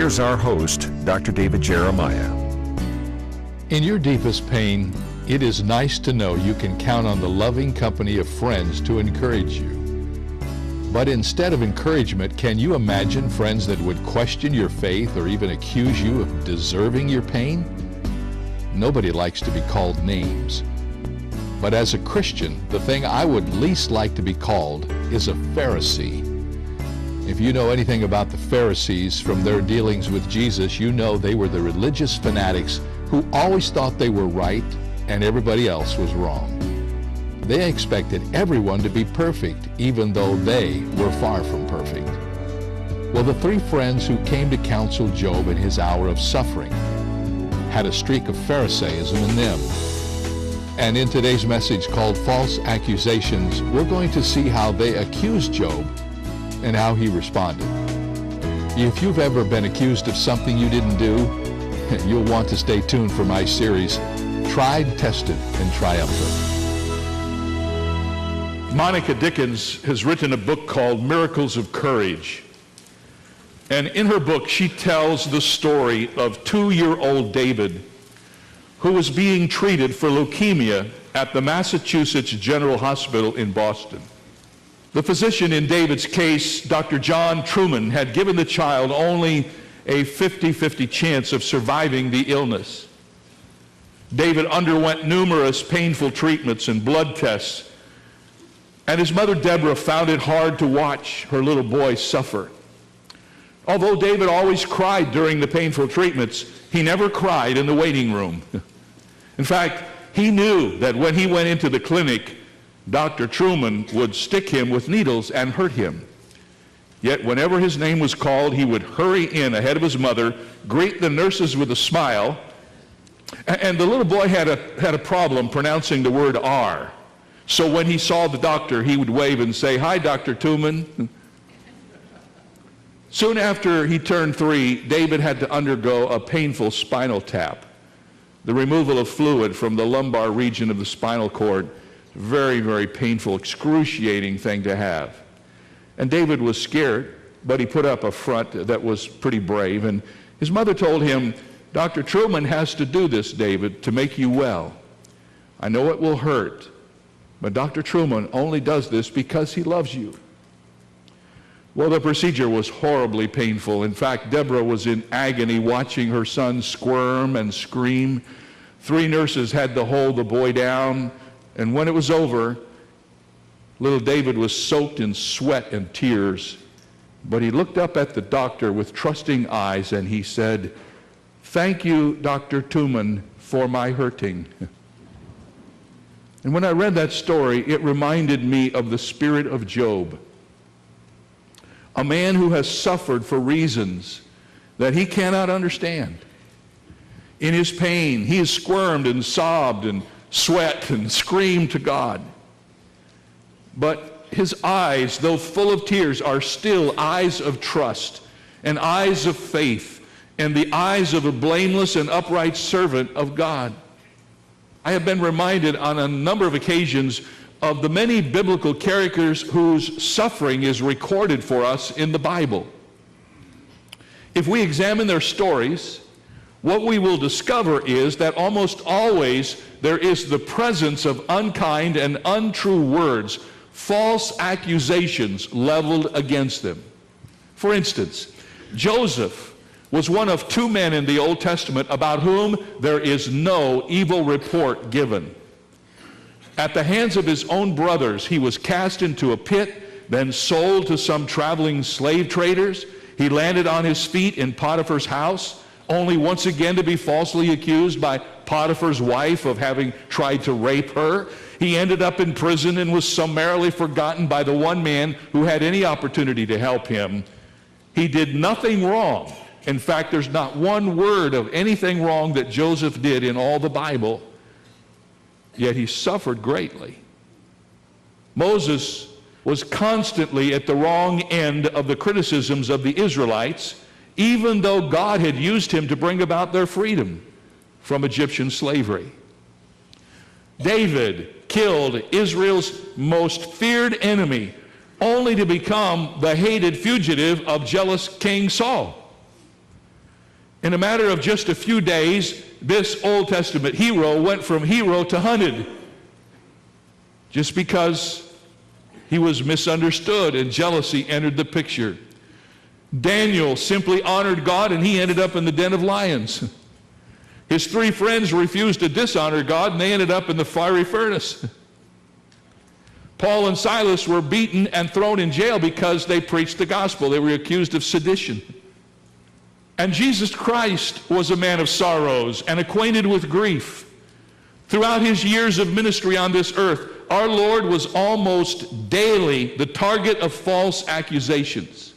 Here's our host, Dr. David Jeremiah. In your deepest pain, it is nice to know you can count on the loving company of friends to encourage you. But instead of encouragement, can you imagine friends that would question your faith or even accuse you of deserving your pain? Nobody likes to be called names. But as a Christian, the thing I would least like to be called is a Pharisee. If you know anything about the Pharisees from their dealings with Jesus, you know they were the religious fanatics who always thought they were right and everybody else was wrong. They expected everyone to be perfect, even though they were far from perfect. Well, the three friends who came to counsel Job in his hour of suffering had a streak of Pharisaism in them. And in today's message called False Accusations, we're going to see how they accused Job and how he responded. If you've ever been accused of something you didn't do, you'll want to stay tuned for my series, Tried, Tested, and Triumphant. Monica Dickens has written a book called Miracles of Courage. And in her book, she tells the story of 2-year-old David, who was being treated for leukemia at the Massachusetts General Hospital in Boston. The physician in David's case, Dr. John Truman, had given the child only a 50-50 chance of surviving the illness. David underwent numerous painful treatments and blood tests, and his mother Deborah found it hard to watch her little boy suffer. Although David always cried during the painful treatments, he never cried in the waiting room. In fact, he knew that when he went into the clinic, Dr. Truman would stick him with needles and hurt him. Yet whenever his name was called, he would hurry in ahead of his mother, greet the nurses with a smile, and the little boy had a problem pronouncing the word R. So when he saw the doctor, he would wave and say, "Hi, Dr. Truman." Soon after he turned 3, David had to undergo a painful spinal tap, the removal of fluid from the lumbar region of the spinal cord. Very, very painful, excruciating thing to have. And David was scared, but he put up a front that was pretty brave. And his mother told him, "Dr. Truman has to do this, David, to make you well. I know it will hurt, but Dr. Truman only does this because he loves you." Well, the procedure was horribly painful. In fact, Deborah was in agony watching her son squirm and scream. 3 nurses had to hold the boy down. And when it was over, little David was soaked in sweat and tears. But he looked up at the doctor with trusting eyes and he said, "Thank you, Dr. Truman, for my hurting." And when I read that story, it reminded me of the spirit of Job, a man who has suffered for reasons that he cannot understand. In his pain, he has squirmed and sobbed and sweat and screamed to God. But his eyes, though full of tears, are still eyes of trust and eyes of faith and the eyes of a blameless and upright servant of God. I have been reminded on a number of occasions of the many biblical characters whose suffering is recorded for us in the Bible. If we examine their stories, what we will discover is that almost always there is the presence of unkind and untrue words, false accusations leveled against them. For instance, Joseph was one of 2 men in the Old Testament about whom there is no evil report given. At the hands of his own brothers, he was cast into a pit, then sold to some traveling slave traders. He landed on his feet in Potiphar's house, only once again to be falsely accused by Potiphar's wife of having tried to rape her. He ended up in prison and was summarily forgotten by the one man who had any opportunity to help him. He did nothing wrong. In fact, there's not one word of anything wrong that Joseph did in all the Bible, yet he suffered greatly. Moses was constantly at the wrong end of the criticisms of the Israelites, even though God had used him to bring about their freedom from Egyptian slavery. David killed Israel's most feared enemy, only to become the hated fugitive of jealous King Saul. In a matter of just a few days, this Old Testament hero went from hero to hunted, just because he was misunderstood and jealousy entered the picture. Daniel simply honored God and he ended up in the den of lions. His 3 friends refused to dishonor God and they ended up in the fiery furnace. Paul and Silas were beaten and thrown in jail because they preached the gospel. They were accused of sedition. And Jesus Christ was a man of sorrows and acquainted with grief. Throughout his years of ministry on this earth, our Lord was almost daily the target of false accusations.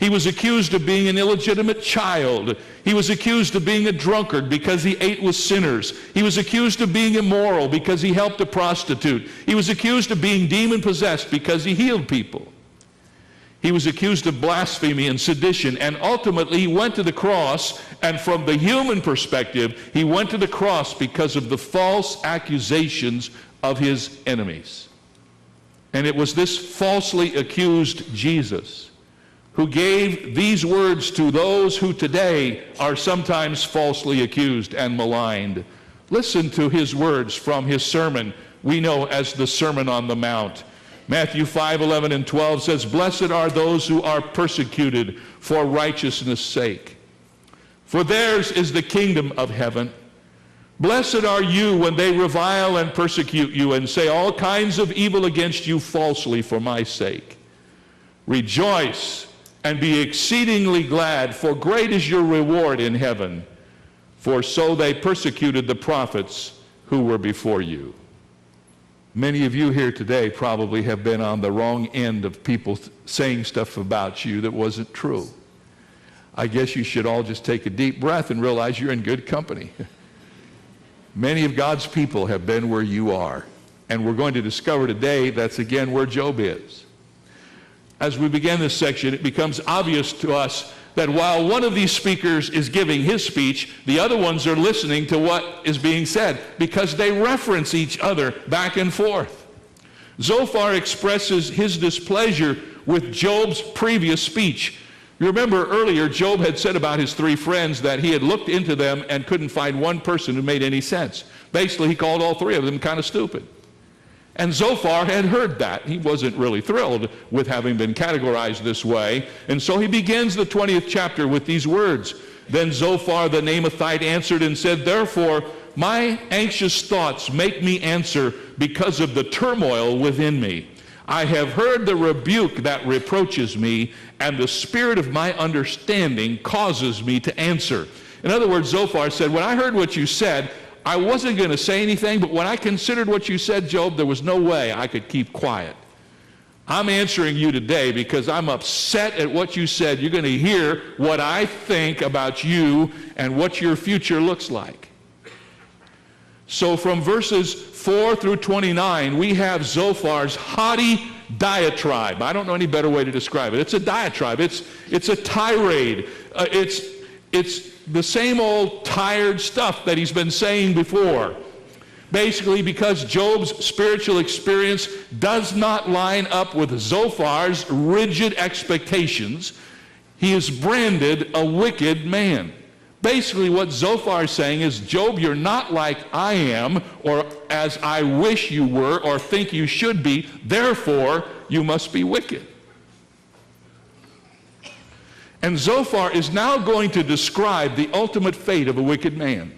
He was accused of being an illegitimate child. He was accused of being a drunkard because he ate with sinners. He was accused of being immoral because he helped a prostitute. He was accused of being demon-possessed because he healed people. He was accused of blasphemy and sedition, and ultimately he went to the cross, and from the human perspective, he went to the cross because of the false accusations of his enemies. And it was this falsely accused Jesus who gave these words to those who today are sometimes falsely accused and maligned. Listen to his words from his sermon we know as the Sermon on the Mount. Matthew 5:11 and 12 says, "Blessed are those who are persecuted for righteousness' sake, for theirs is the kingdom of heaven. Blessed are you when they revile and persecute you and say all kinds of evil against you falsely for my sake. Rejoice and be exceedingly glad, for great is your reward in heaven. For so they persecuted the prophets who were before you." Many of you here today probably have been on the wrong end of people saying stuff about you that wasn't true. I guess you should all just take a deep breath and realize you're in good company. Many of God's people have been where you are, and we're going to discover today that's again where Job is. As we begin this section, it becomes obvious to us that while one of these speakers is giving his speech, the other ones are listening to what is being said because they reference each other back and forth. Zophar expresses his displeasure with Job's previous speech. You remember earlier, Job had said about his 3 friends that he had looked into them and couldn't find one person who made any sense. Basically, he called all 3 of them kind of stupid. And Zophar had heard that. He wasn't really thrilled with having been categorized this way. And so he begins the 20th chapter with these words. "Then Zophar the Naamathite answered and said, Therefore my anxious thoughts make me answer because of the turmoil within me. I have heard the rebuke that reproaches me, and the spirit of my understanding causes me to answer." In other words, Zophar said, when I heard what you said, I wasn't going to say anything, but when I considered what you said, Job, there was no way I could keep quiet. I'm answering you today because I'm upset at what you said. You're going to hear what I think about you and what your future looks like. So from verses 4 through 29, we have Zophar's haughty diatribe. I don't know any better way to describe it. It's a diatribe. It's a tirade. It's the same old tired stuff that he's been saying before. Basically, because Job's spiritual experience does not line up with Zophar's rigid expectations, he is branded a wicked man. Basically, what Zophar is saying is, Job, you're not like I am, or as I wish you were, or think you should be, therefore you must be wicked. And Zophar is now going to describe the ultimate fate of a wicked man.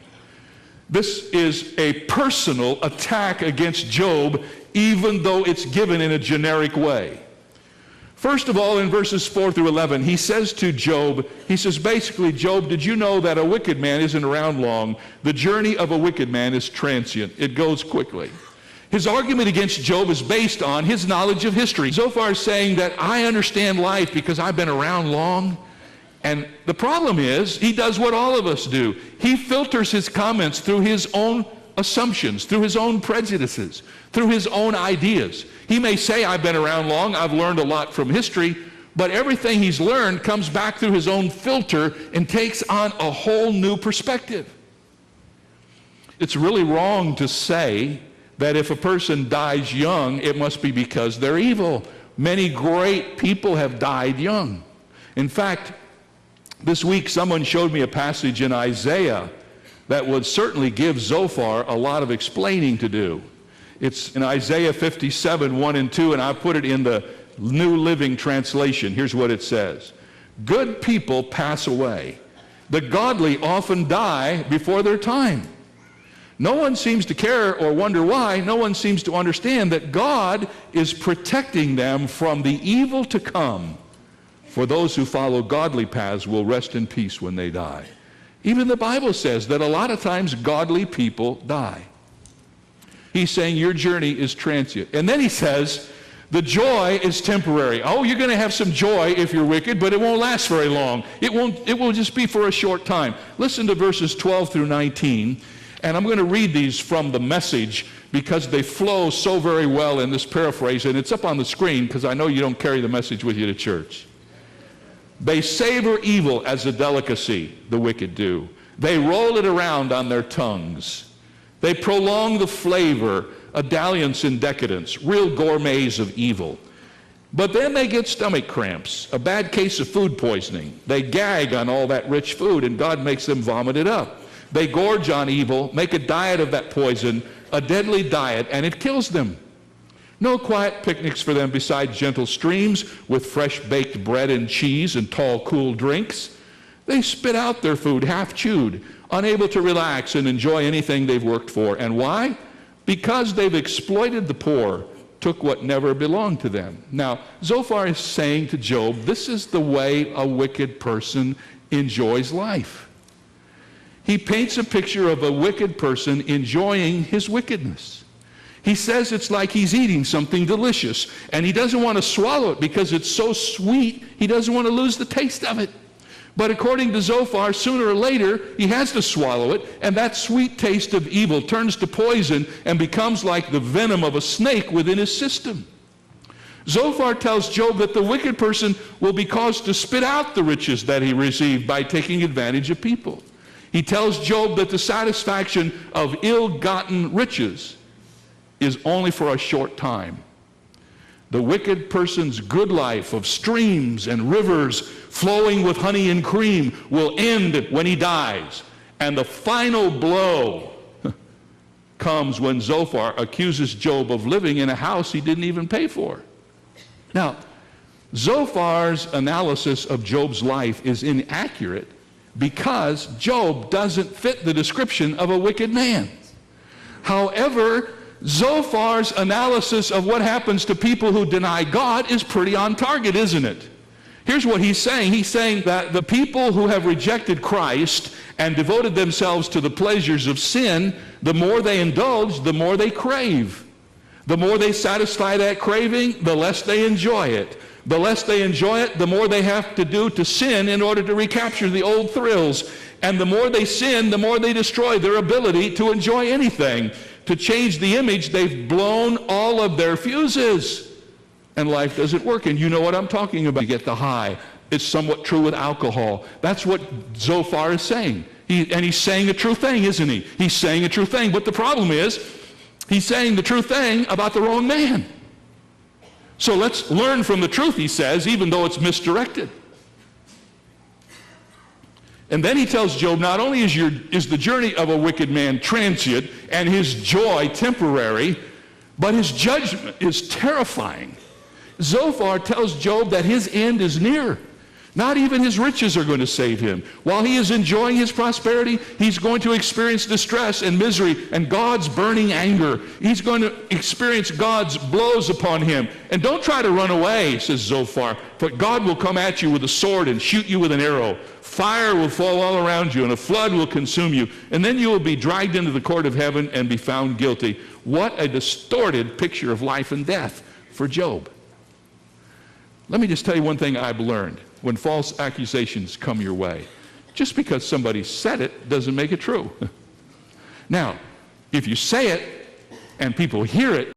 This is a personal attack against Job, even though it's given in a generic way. First of all, in verses 4 through 11, he says to Job, he says, basically, Job, did you know that a wicked man isn't around long? The journey of a wicked man is transient. It goes quickly. His argument against Job is based on his knowledge of history. Zophar is saying that I understand life because I've been around long. And the problem is, he does what all of us do. He filters his comments through his own assumptions, through his own prejudices, through his own ideas. He may say, I've been around long, I've learned a lot from history, but everything he's learned comes back through his own filter and takes on a whole new perspective. It's really wrong to say that if a person dies young, it must be because they're evil. Many great people have died young. In fact, This week, someone showed me a passage in Isaiah that would certainly give Zophar a lot of explaining to do. It's in Isaiah 57, 1 and 2, and I put it in the New Living Translation. Here's what it says. Good people pass away. The godly often die before their time. No one seems to care or wonder why. No one seems to understand that God is protecting them from the evil to come. For those who follow godly paths will rest in peace when they die. Even the Bible says that a lot of times godly people die. He's saying your journey is transient. And then he says, the joy is temporary. Oh, you're going to have some joy if you're wicked, but it won't last very long. It will just be for a short time. Listen to verses 12 through 19. And I'm going to read these from the Message because they flow so very well in this paraphrase. And it's up on the screen because I know you don't carry the Message with you to church. They savor evil as a delicacy, the wicked do. They roll it around on their tongues. They prolong the flavor, a dalliance in decadence, real gourmets of evil. But then they get stomach cramps, a bad case of food poisoning. They gag on all that rich food, and God makes them vomit it up. They gorge on evil, make a diet of that poison, a deadly diet, and it kills them. No quiet picnics for them beside gentle streams with fresh baked bread and cheese and tall, cool drinks. They spit out their food half chewed, unable to relax and enjoy anything they've worked for. And why? Because they've exploited the poor, took what never belonged to them. Now, Zophar is saying to Job, this is the way a wicked person enjoys life. He paints a picture of a wicked person enjoying his wickedness. He says it's like he's eating something delicious, and he doesn't want to swallow it because it's so sweet, he doesn't want to lose the taste of it. But according to Zophar, sooner or later, he has to swallow it, and that sweet taste of evil turns to poison and becomes like the venom of a snake within his system. Zophar tells Job that the wicked person will be caused to spit out the riches that he received by taking advantage of people. He tells Job that the satisfaction of ill-gotten riches is only for a short time. The wicked person's good life of streams and rivers flowing with honey and cream will end when he dies. And the final blow comes when Zophar accuses Job of living in a house he didn't even pay for. Now, Zophar's analysis of Job's life is inaccurate because Job doesn't fit the description of a wicked man. However, Zophar's analysis of what happens to people who deny God is pretty on target, isn't it? Here's what he's saying. He's saying that the people who have rejected Christ and devoted themselves to the pleasures of sin, the more they indulge, the more they crave. The more they satisfy that craving, the less they enjoy it. The less they enjoy it, the more they have to do to sin in order to recapture the old thrills. And the more they sin, the more they destroy their ability to enjoy anything. To change the image, they've blown all of their fuses. And life doesn't work. And you know what I'm talking about. You get the high. It's somewhat true with alcohol. That's what Zophar is saying. And he's saying a true thing, isn't he? He's saying a true thing. But the problem is, he's saying the true thing about the wrong man. So let's learn from the truth, he says, even though it's misdirected. And then he tells Job, not only is the journey of a wicked man transient and his joy temporary, but his judgment is terrifying. Zophar tells Job that his end is near. Not even his riches are going to save him. While he is enjoying his prosperity, he's going to experience distress and misery and God's burning anger. He's going to experience God's blows upon him. And don't try to run away, says Zophar, for God will come at you with a sword and shoot you with an arrow. Fire will fall all around you and a flood will consume you. And then you will be dragged into the court of heaven and be found guilty. What a distorted picture of life and death for Job. Let me just tell you one thing I've learned. When false accusations come your way, just because somebody said it doesn't make it true. Now, if you say it and people hear it,